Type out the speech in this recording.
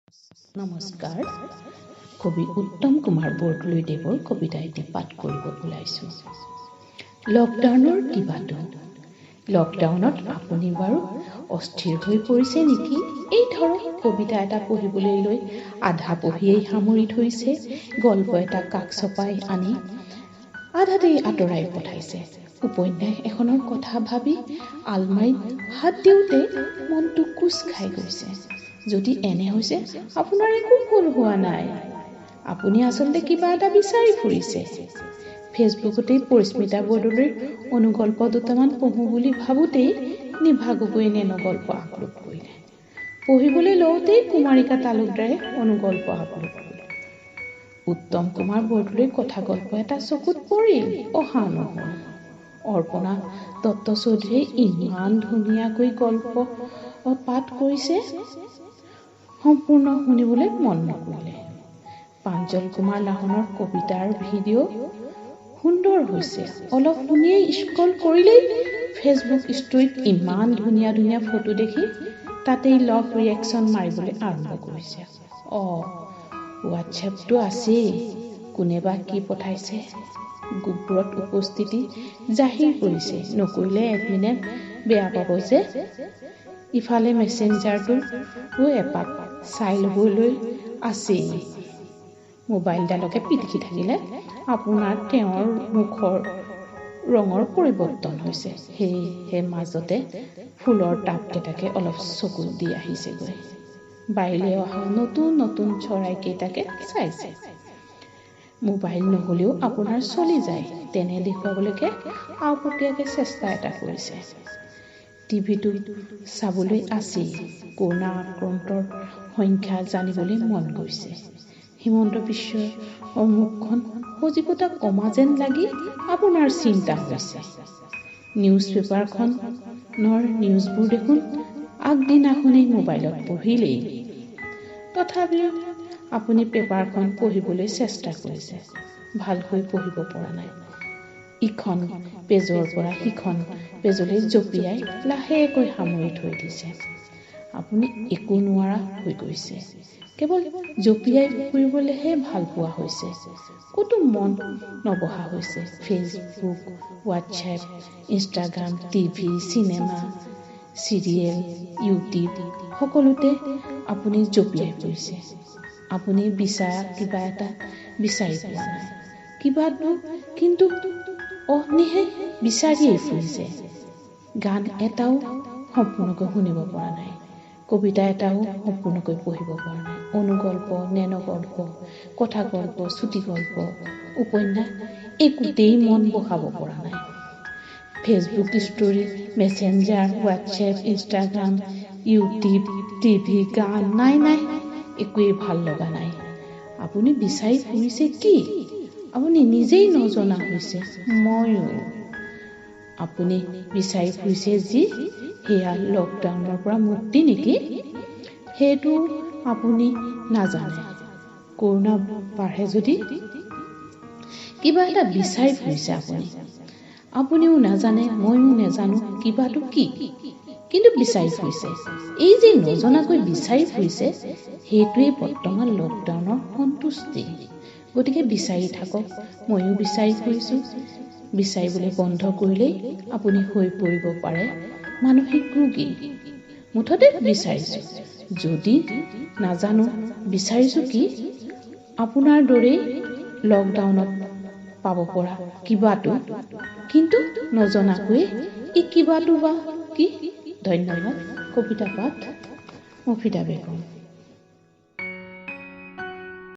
নমস্কাৰ। কবি উত্তম কুমাৰ বৰদলৈদেৱৰ কবিতা এটি পাঠ কৰিব ওলাইছোঁ। লকডাউনৰ কিবাটো। লকডাউনত আপুনি বাৰু অস্থিৰ হৈ পৰিছে নেকি? এই ধৰক কবিতা এটা পঢ়িবলৈ লৈ আধা পঢ়িয়েই সামৰি থৈছে, গল্প এটা কাষ চপাই আনি আধাতেই আঁতৰাই পঠাইছে। উপন্যাস এখনৰ কথা ভাবি আলমাৰীত হাত দিওঁতে মনটো কোচ খাই গৈছে। যদি এনে হৈছে, আপোনাৰ একো ভুল হোৱা নাই। আপুনি আচলতে কিবা এটা বিচাৰি ফুৰিছে। ফেচবুকতেই পৰিস্মিতা বৰদলৈৰ অনুগল্প দুটামান পঢ়ো বুলি ভাবোতেই নিভা গগৈয়ে নেনগল্প আপলোড কৰিলে। পঢ়িবলৈ লওঁতেই কুমাৰিকা তালুকদাৰে অনুগল্প আপলোড কৰিলে। উত্তম কুমাৰ বৰদলৈৰ কথা গল্প এটা চকুত পৰিল, পঢ়া নহল। অৰ্পণা দত্ত চৌধুৰীয়ে ইমান ধুনীয়াকৈ গল্প পাঠ কৰিছে, সম্পূৰ্ণ শুনিবলৈ মন নকৰিলে। প্ৰাঞ্জল কুমাৰ লাহনৰ কবিতাৰ ভিডিঅ' সুন্দৰ হৈছে। অলপ শুনিয়েই স্ক্ৰল কৰিলেই ফেচবুক ষ্টৰীত ইমান ধুনীয়া ধুনীয়া ফটো দেখি তাতেই লভ ৰিয়েকশ্যন মাৰিবলৈ আৰম্ভ কৰিছে। হোৱাটছএপটো আছেই, কোনেবা কি পঠাইছে। গ্ৰুপবোৰত উপস্থিতি জাহিৰ কৰিছে, নকৰিলে এডমিনে বেয়া পাব যে। ইফালে মেছেঞ্জাৰটো এপাক চাই ল'বলৈ আছেই। মোবাইলডালকে পিটিকি থাকিলে আপোনাৰ তেওঁৰ মুখৰ ৰঙৰ পৰিৱৰ্তন হৈছে। সেয়েহে মাজতে ফুলৰ টাবকেইটাকে অলপ চকু দি আহিছেগৈ। বাৰীলৈ অহা নতুন নতুন চৰাইকেইটাকে চাইছে। মোবাইল নহ'লেও আপোনাৰ চলি যায়, তেনে দেখুৱাবলৈকে আওপকীয়াকৈ চেষ্টা এটা কৰিছে। টিভিটো চাবলৈ আছেই, কৰোনা আক্ৰান্তৰ সংখ্যা জানিবলৈ মন গৈছে। হিমন্ত বিশ্বৰ মুখখন সজীৱতা কমা যেন লাগি আপোনাৰ চিন্তা হৈছে। নিউজ পেপাৰখনৰ নিউজবোৰ দেখোন আগদিনাখনেই মোবাইলত পঢ়িলেই। তথাপিও আপুনি পেপাৰখন পঢ়িবলৈ চেষ্টা কৰিছে, ভালকৈ পঢ়িব পৰা নাই। ইখন পেজৰ পৰা সিখন পেজলৈ জঁপিয়াই লাহেকৈ সামৰি থৈ দিছে। আপুনি একো নোৱাৰা হৈ গৈছে, কেৱল জঁপিয়াই ফুৰিবলৈহে ভাল পোৱা হৈছে। ক'তো মন নবহা হৈছে। Facebook, WhatsApp, Instagram, TV, cinema, serial, YouTube সকলোতে আপুনি জঁপিয়াই ফুৰিছে। আপুনি বিচৰা কিবা এটা বিচাৰি পোৱা নাই। কিবাটো কিন্তু অহনিহে বিচাৰিয়েই ফুৰিছে। গান এটাও সম্পূৰ্ণকৈ শুনিব পৰা নাই, কবিতা এটাও সম্পূৰ্ণকৈ পঢ়িব পৰা নাই। অনুগল্প, নেনগল্প, কথা গল্প, চুটি গল্প, উপন্যাস একোতেই মন বহাব পৰা নাই। Facebook story, messenger, WhatsApp, Instagram, YouTube, TV, গান নাই, একোৱেই ভাল লগা নাই। আপুনি বিচাৰি ফুৰিছে কি? আপুনি নিজেই নজনা হৈছে। ময়ো। আপুনি বিচাৰি ফুৰিছে যি, সেয়া লকডাউনৰ পৰা মুক্তি নেকি? সেইটো আপুনি নাজানে। কৰোনা বাঢ়ে যদি কিবা এটা বিচাৰি ফুৰিছে আপুনি। আপুনিও নাজানে, ময়ো নাজানো কিবাটো কি, কিন্তু বিচাৰি ফুৰিছে। এই যে নজনাকৈ বিচাৰি ফুৰিছে, সেইটোৱেই বৰ্তমান লকডাউনৰ সন্তুষ্টি। গতিকে বিচাৰি থাকক, ময়ো বিচাৰি ফুৰিছোঁ। বিচাৰিবলৈ বন্ধ কৰিলেই আপুনি হৈ পৰিব পাৰে মানসিক ৰোগী। মুঠতে বিচাৰিছোঁ, যদি নাজানো বিচাৰিছোঁ কি, আপোনাৰ দৰেই লকডাউনত পাব পৰা কিবাটো, কিন্তু নজনাকৈ ই কিবাটো বা কি। ধন্যবাদ। কবিতা পাঠ মফিদা বেগম।